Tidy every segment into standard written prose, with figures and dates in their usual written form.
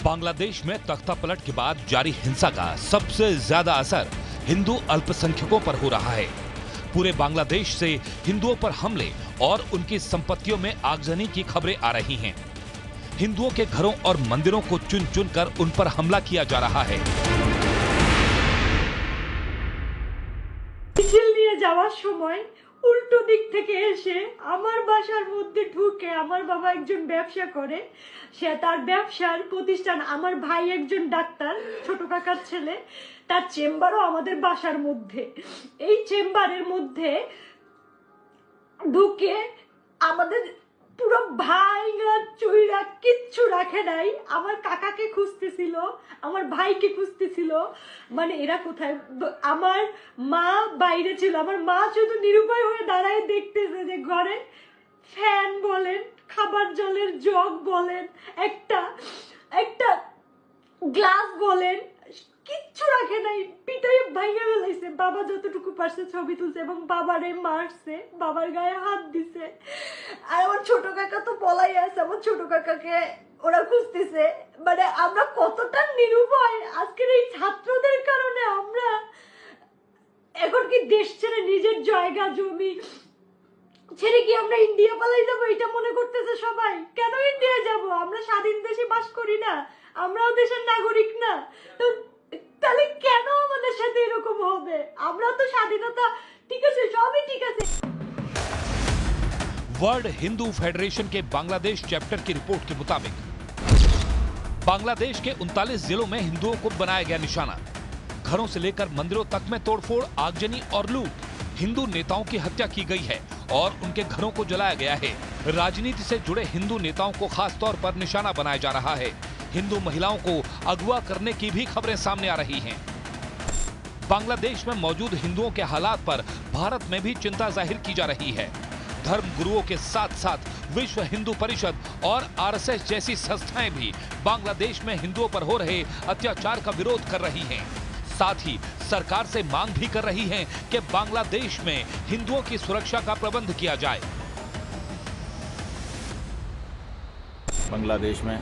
बांग्लादेश में तख्तापलट के बाद जारी हिंसा का सबसे ज्यादा असर हिंदू अल्पसंख्यकों पर हो रहा है। पूरे बांग्लादेश से हिंदुओं पर हमले और उनकी संपत्तियों में आगजनी की खबरें आ रही हैं। हिंदुओं के घरों और मंदिरों को चुन चुन कर उन पर हमला किया जा रहा है। নিয়ে যাওয়ার সময় উল্টো দিক থেকে এসে আমার বাসার মধ্যে ঢুকে, আমার বাবা একজন ব্যবসা করে, সে তার ব্যবসার প্রতিষ্ঠান, আমার ভাই একজন ডাক্তার, ছোট কাকার ছেলে, তার চেম্বারও আমাদের বাসার মধ্যে। এই চেম্বারের মধ্যে ঢুকে আমাদের পুরো ভাইরা চুইরা কিচ্ছু রাখে নাই। আমার কাকাকে খুঁজতেছিল, আমার ভাইকে খুঁজতেছিল, মানে এরা কোথায়। আমার মা বাইরে ছিল, আমার মা শুধু নিরুপায় হয়ে দাঁড়ায় দেখতেছে যে ঘরে ফ্যান বলেন, খাবার জলের জগ বলেন, একটা গ্লাস বলেন, কিচ্ছু রাখে নাই। পিটাই ভাঙে ফেলাইছে। বাবা যতটুকু পারছে ছবি তুলছে এবং বাবারে মারছে, বাবার গায়ে হাত দিছে। আর আমার ছোট কাকা তো পলাই আছে, আমার ছোট কাকাকে ওরা খুঁজতেছে। মানে আমরা কতটা নিরুপায় আজকের এই ছাত্রদের কারণে। আমরা এখন কি দেশ ছেড়ে নিজের জায়গা জমি ছেড়ে কি আমরা ইন্ডিয়া পালাই যাবো এটা মনে করতেছে সবাই। কেন ইন্ডিয়া যাব? আমরা স্বাধীন দেশে বাস করি না? আমরাও দেশের নাগরিক না? তো তাহলে কেন আমাদের সাথে এরকম হবে? আমরা তো স্বাধীনতা, ঠিক আছে, সবই ঠিক আছে। वर्ल्ड हिंदू फेडरेशन के बांग्लादेश चैप्टर की रिपोर्ट के मुताबिक बांग्लादेश के 39 जिलों में हिंदुओं को बनाया गया निशाना। घरों से लेकर मंदिरों तक में तोड़फोड़, आगजनी और लूट। हिंदू नेताओं की हत्या की गई है और उनके घरों को जलाया गया है। राजनीति से जुड़े हिंदू नेताओं को खास तौर पर निशाना बनाया जा रहा है। हिंदू महिलाओं को अगवा करने की भी खबरें सामने आ रही हैं। बांग्लादेश में मौजूद हिंदुओं के हालात पर भारत में भी चिंता जाहिर की जा रही है। धर्म गुरुओं के साथ साथ विश्व हिंदू परिषद और आरएसएस जैसी संस्थाएं भी बांग्लादेश में हिंदुओं पर हो रहे अत्याचार का विरोध कर रही हैं। साथ ही सरकार से मांग भी कर रही हैं कि बांग्लादेश में हिंदुओं की सुरक्षा का प्रबंध किया जाए। बांग्लादेश में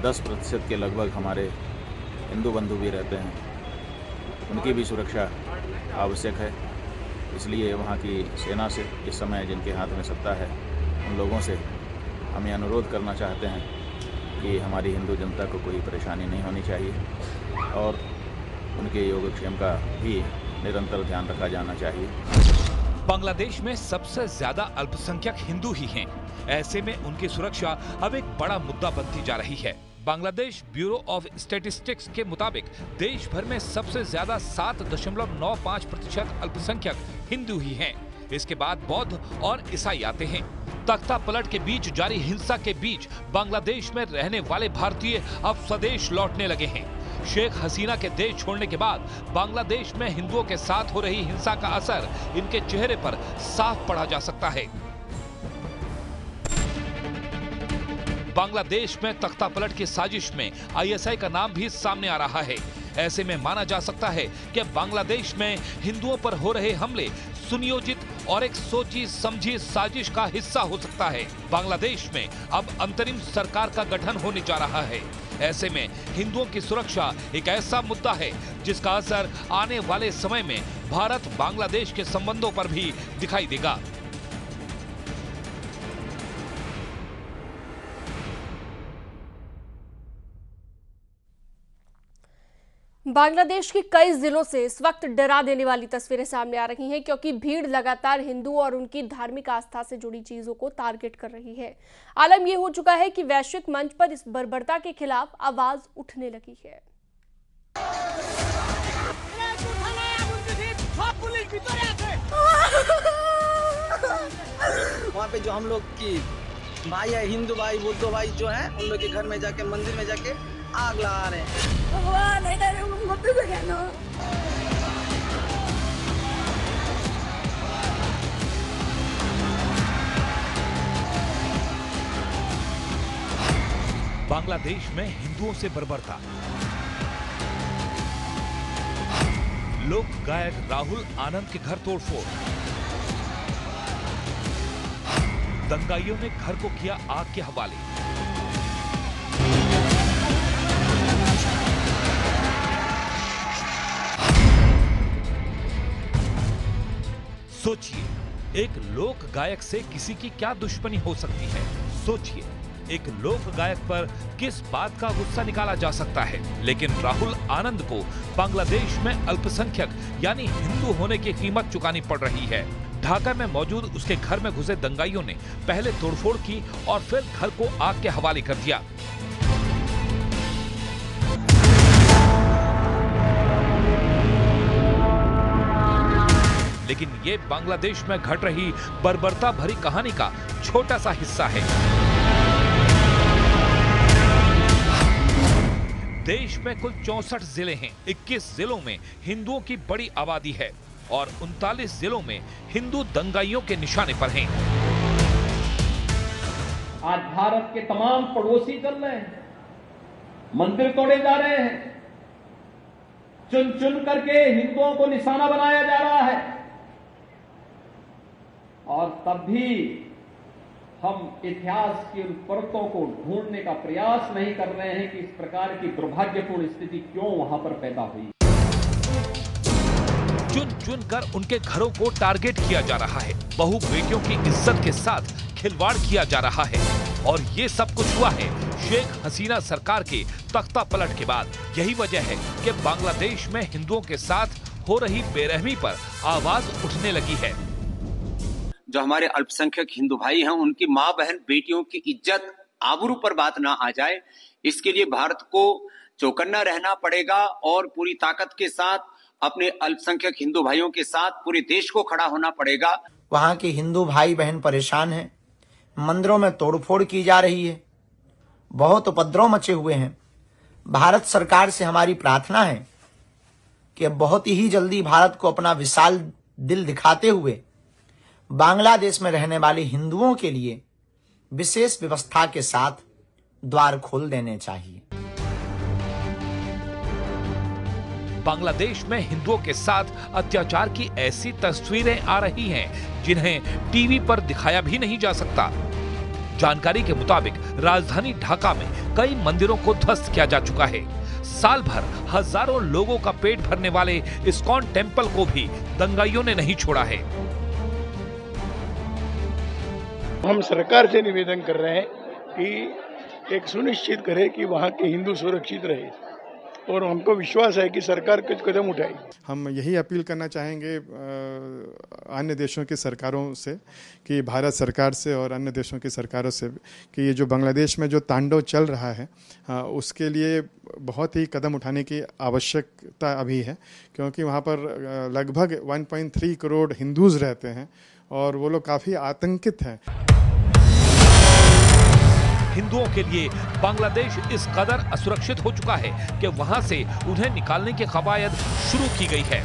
10% के लगभग हमारे हिंदू बंधु भी रहते हैं। उनकी भी सुरक्षा आवश्यक है। इसलिए वहाँ की सेना से इस समय जिनके हाथ में सत्ता है, उन लोगों से हम ये अनुरोध करना चाहते हैं कि हमारी हिंदू जनता को कोई परेशानी नहीं होनी चाहिए और उनके योगक्षेम का भी निरंतर ध्यान रखा जाना चाहिए। बांग्लादेश में सबसे ज्यादा अल्पसंख्यक हिंदू ही हैं। ऐसे में उनकी सुरक्षा अब एक बड़ा मुद्दा बनती जा रही है। बांग्लादेश ब्यूरो ऑफ स्टैटिस्टिक्स के मुताबिक देश भर में सबसे ज्यादा 7.95% अल्पसंख्यक हिंदू ही हैं। इसके बाद बौद्ध और ईसाई आते हैं। तख्तापलट के बीच जारी हिंसा के बीच बांग्लादेश में रहने वाले भारतीय अब स्वदेश लौटने लगे हैं। शेख हसीना के देश छोड़ने के बाद बांग्लादेश में हिंदुओं के साथ हो रही हिंसा का असर इनके चेहरे पर साफ पड़ा जा सकता है। बांग्लादेश में तख्तापलट की साजिश में आईएसआई का नाम भी सामने आ रहा है। ऐसे में माना जा सकता है कि बांग्लादेश में हिंदुओं पर हो रहे हमले सुनियोजित और एक सोची समझी साजिश का हिस्सा हो सकता है। बांग्लादेश में अब अंतरिम सरकार का गठन होने जा रहा है। ऐसे में हिंदुओं की सुरक्षा एक ऐसा मुद्दा है जिसका असर आने वाले समय में भारत बांग्लादेश के संबंधों पर भी दिखाई देगा। बांग्लादेश के कई जिलों से इस वक्त डरा देने वाली तस्वीरें सामने आ रही हैं, क्योंकि भीड़ लगातार हिंदू और उनकी धार्मिक आस्था से जुड़ी चीजों को टारगेट कर रही है। आलम यह हो चुका है कि वैश्विक मंच पर इस बर्बरता के खिलाफ आवाज उठने लगी है। वहाँ पे जो हम लोग की भाई है, हिंदू भाई, बुद्ध भाई जो है, उन लोग के घर में जाके, मंदिर में जाके आग लगा रहे हैं। बांग्लादेश में हिंदुओं से बर्बरता। लोक गायक राहुल आनंद के घर तोड़फोड़। दंगाइयों ने घर को किया आग के हवाले। सोचिए, एक लोक गायक से किसी की क्या दुश्मनी हो सकती है। सोचिए, एक लोक गायक पर किस बात का गुस्सा निकाला जा सकता है। लेकिन राहुल आनंद को बांग्लादेश में अल्पसंख्यक यानी हिंदू होने की कीमत चुकानी पड़ रही है। ढाका में मौजूद उसके घर में घुसे दंगाइयों ने पहले तोड़फोड़ की और फिर घर को आग के हवाले कर दिया। लेकिन ये बांग्लादेश में घट रही बर्बरता भरी कहानी का छोटा सा हिस्सा है। देश में कुल 64 जिले हैं। 21 जिलों में हिंदुओं की बड़ी आबादी है और 39 जिलों में हिंदू दंगाइयों के निशाने पर हैं। आज भारत के तमाम पड़ोसी चल रहे हैं, मंदिर तोड़े जा रहे हैं, चुन चुन करके हिंदुओं को निशाना बनाया जा रहा है, और तब भी हम इतिहास की उन परतों को ढूंढने का प्रयास नहीं कर रहे हैं कि इस प्रकार की दुर्भाग्यपूर्ण स्थिति क्यों वहां पर पैदा हुई। चुन चुन कर उनके घरों को टारगेट किया जा रहा है। बहू बेटियों की इज्जत के साथ खिलवाड़ किया जा रहा है और ये सब कुछ हुआ है शेख हसीना सरकार के तख्ता पलट के बाद। यही वजह है कि बांग्लादेश में हिंदुओं के साथ हो रही बेरहमी पर आवाज उठने लगी है। जो हमारे अल्पसंख्यक हिंदू भाई हैं, उनकी माँ बहन बेटियों की इज्जत आबरू पर बात ना आ जाए, इसके लिए भारत को चौकन्ना रहना पड़ेगा और पूरी ताकत के साथ अपने अल्पसंख्यक हिंदू भाइयों के साथ पूरे देश को खड़ा होना पड़ेगा। वहां के हिंदू भाई बहन परेशान हैं, मंदिरों में तोड़फोड़ की जा रही है, बहुत उपद्रव मचे हुए हैं। भारत सरकार से हमारी प्रार्थना है कि बहुत ही जल्दी भारत को अपना विशाल दिल दिखाते हुए बांग्लादेश में रहने वाले हिंदुओं के लिए विशेष व्यवस्था के साथ द्वार खोल देने चाहिए। बांग्लादेश में हिंदुओं के साथ अत्याचार की ऐसी तस्वीरें आ रही हैं जिन्हें टीवी पर दिखाया भी नहीं जा सकता। जानकारी के मुताबिक राजधानी ढाका में कई मंदिरों को ध्वस्त किया जा चुका है। साल भर हजारों लोगों का पेट भरने वाले इस्कॉन टेम्पल को भी दंगाइयों ने नहीं छोड़ा है। हम सरकार से निवेदन कर रहे हैं कि एक सुनिश्चित करे कि वहाँ के हिंदू सुरक्षित रहे, और हमको विश्वास है कि सरकार कुछ कदम उठाएगी। हम यही अपील करना चाहेंगे अन्य देशों की सरकारों से कि भारत सरकार से और अन्य देशों की सरकारों से कि ये जो बांग्लादेश में जो तांडव चल रहा है उसके लिए बहुत ही कदम उठाने की आवश्यकता अभी है, क्योंकि वहाँ पर लगभग 1.3 करोड़ हिंदूज रहते हैं और वो लोग काफ़ी आतंकित हैं। हिंदुओं के लिए बांग्लादेश इस कदर असुरक्षित हो चुका है कि वहां से उन्हें निकालने की कवायद शुरू की गई है।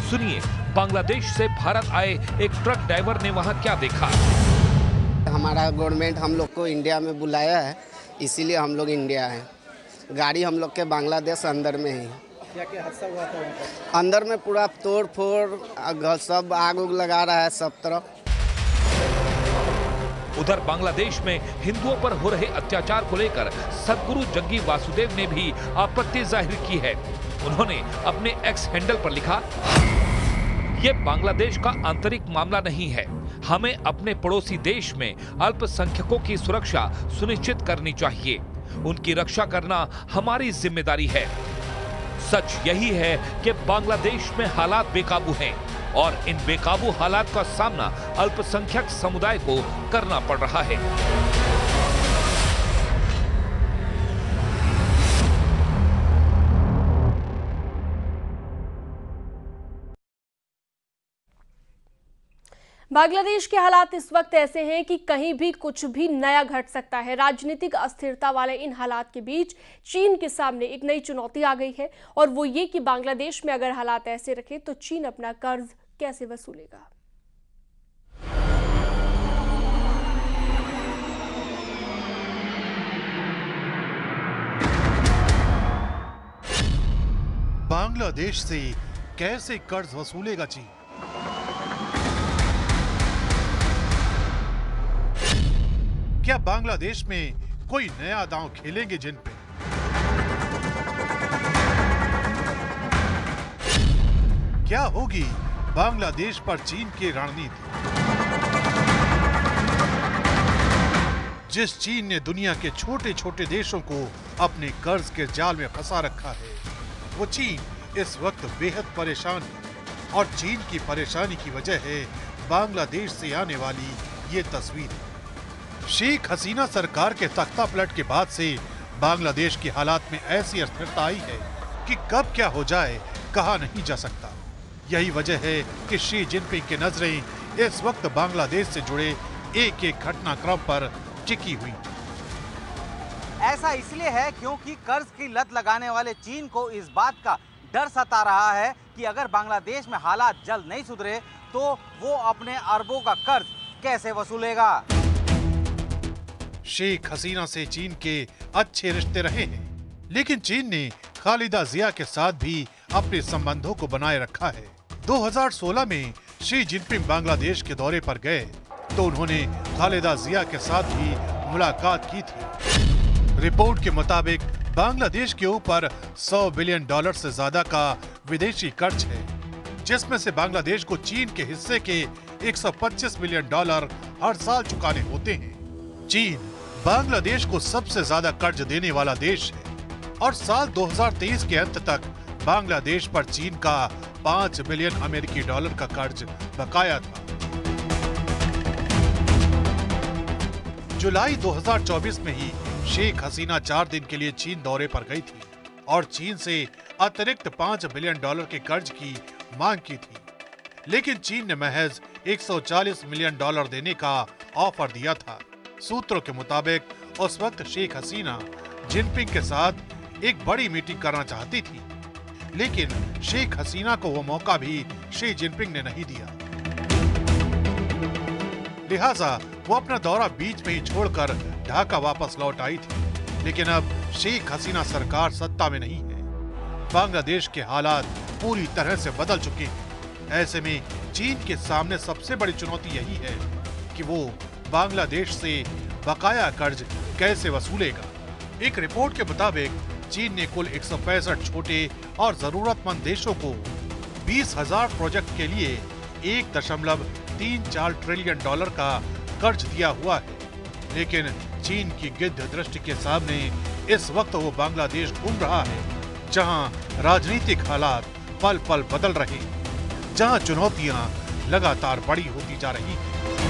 सुनिए, बांग्लादेश से भारत आए एक ट्रक ड्राइवर ने वहां क्या देखा। हमारा गवर्नमेंट हम लोग को इंडिया में बुलाया है, इसीलिए हम लोग इंडिया हैं। गाड़ी हम लोग के बांग्लादेश अंदर में ही। क्या क्या हादसा हुआ था? अंदर में पूरा तोड़ फोड़, सब आग उग लगा रहा है सब तरफ। उधर बांग्लादेश में हिंदुओं पर हो रहे अत्याचार को लेकर सदगुरु जग्गी वासुदेव ने भी आपत्ति जाहिर की है। उन्होंने अपने एक्स हैंडल पर लिखा, ये बांग्लादेश का आंतरिक मामला नहीं है, हमें अपने पड़ोसी देश में अल्पसंख्यकों की सुरक्षा सुनिश्चित करनी चाहिए, उनकी रक्षा करना हमारी जिम्मेदारी है। सच यही है कि बांग्लादेश में हालात बेकाबू हैं और इन बेकाबू हालात का सामना अल्पसंख्यक समुदाय को करना पड़ रहा है। बांग्लादेश के हालात इस वक्त ऐसे हैं कि कहीं भी कुछ भी नया घट सकता है। राजनीतिक अस्थिरता वाले इन हालात के बीच चीन के सामने एक नई चुनौती आ गई है और वो ये कि बांग्लादेश में अगर हालात ऐसे रखे तो चीन अपना कर्ज कैसे वसूलेगा। बांग्लादेश से कैसे कर्ज वसूलेगा चीन। क्या बांग्लादेश में कोई नया दांव खेलेंगे जिन पे? क्या होगी बांग्लादेश पर चीन की रणनीति। जिस चीन ने दुनिया के छोटे छोटे देशों को अपने कर्ज के जाल में फंसा रखा है, वो चीन इस वक्त बेहद परेशान है और चीन की परेशानी की वजह है बांग्लादेश से आने वाली ये तस्वीर। शेख हसीना सरकार के तख्ता पलट के बाद से बांग्लादेश के हालात में ऐसी अस्थिरता आई है कि कब क्या हो जाए कहा नहीं जा सकता। यही वजह है कि शी जिनपिंग की नजरें इस वक्त बांग्लादेश से जुड़े एक एक घटनाक्रम पर टिकी हुई। ऐसा इसलिए है क्योंकि कर्ज की लत लगाने वाले चीन को इस बात का डर सता रहा है कि अगर बांग्लादेश में हालात जल्द नहीं सुधरे तो वो अपने अरबों का कर्ज कैसे वसूलेगा। शेख हसीना से चीन के अच्छे रिश्ते रहे हैं, लेकिन चीन ने खालिदा जिया के साथ भी अपने संबंधों को बनाए रखा है। 2016 में शी जिनपिंग बांग्लादेश के दौरे पर गए तो उन्होंने खालिदा जिया के साथ भी मुलाकात की थी। रिपोर्ट के मुताबिक बांग्लादेश के ऊपर $100 बिलियन से ज्यादा का विदेशी कर्ज है, जिसमें से बांग्लादेश को चीन के हिस्से के $125 बिलियन हर साल चुकाने होते हैं। चीन बांग्लादेश को सबसे ज्यादा कर्ज देने वाला देश है और साल 2023 के अंत तक बांग्लादेश पर चीन का $5 बिलियन अमेरिकी का कर्ज बकाया था। जुलाई 2024 में ही शेख हसीना 4 दिन के लिए चीन दौरे पर गई थी और चीन से अतिरिक्त $5 बिलियन के कर्ज की मांग की थी, लेकिन चीन ने महज $140 मिलियन देने का ऑफर दिया था। सूत्रों के मुताबिक उस वक्त शेख हसीना जिनपिंग के साथ एक बड़ी मीटिंग करना चाहती थी, लेकिन शेख हसीना को वो मौका भी शी जिनपिंग ने नहीं दिया। लिहाजा वो अपना दौरा बीच में ही छोड़कर ढाका वापस लौट आई थी। लेकिन अब शेख हसीना सरकार सत्ता में नहीं है। बांग्लादेश के हालात पूरी तरह से बदल चुके हैं। ऐसे में चीन के सामने सबसे बड़ी चुनौती यही है कि वो बांग्लादेश से बकाया कर्ज कैसे वसूलेगा। एक रिपोर्ट के मुताबिक चीन ने कुल 165 छोटे और जरूरतमंद देशों को 20,000 प्रोजेक्ट के लिए $1.34 ट्रिलियन का कर्ज दिया हुआ है, लेकिन चीन की गिद्ध दृष्टि के सामने इस वक्त वो बांग्लादेश घूम रहा है, जहां राजनीतिक हालात पल पल बदल रहे हैं, जहां चुनौतियां लगातार बड़ी होती जा रही हैं।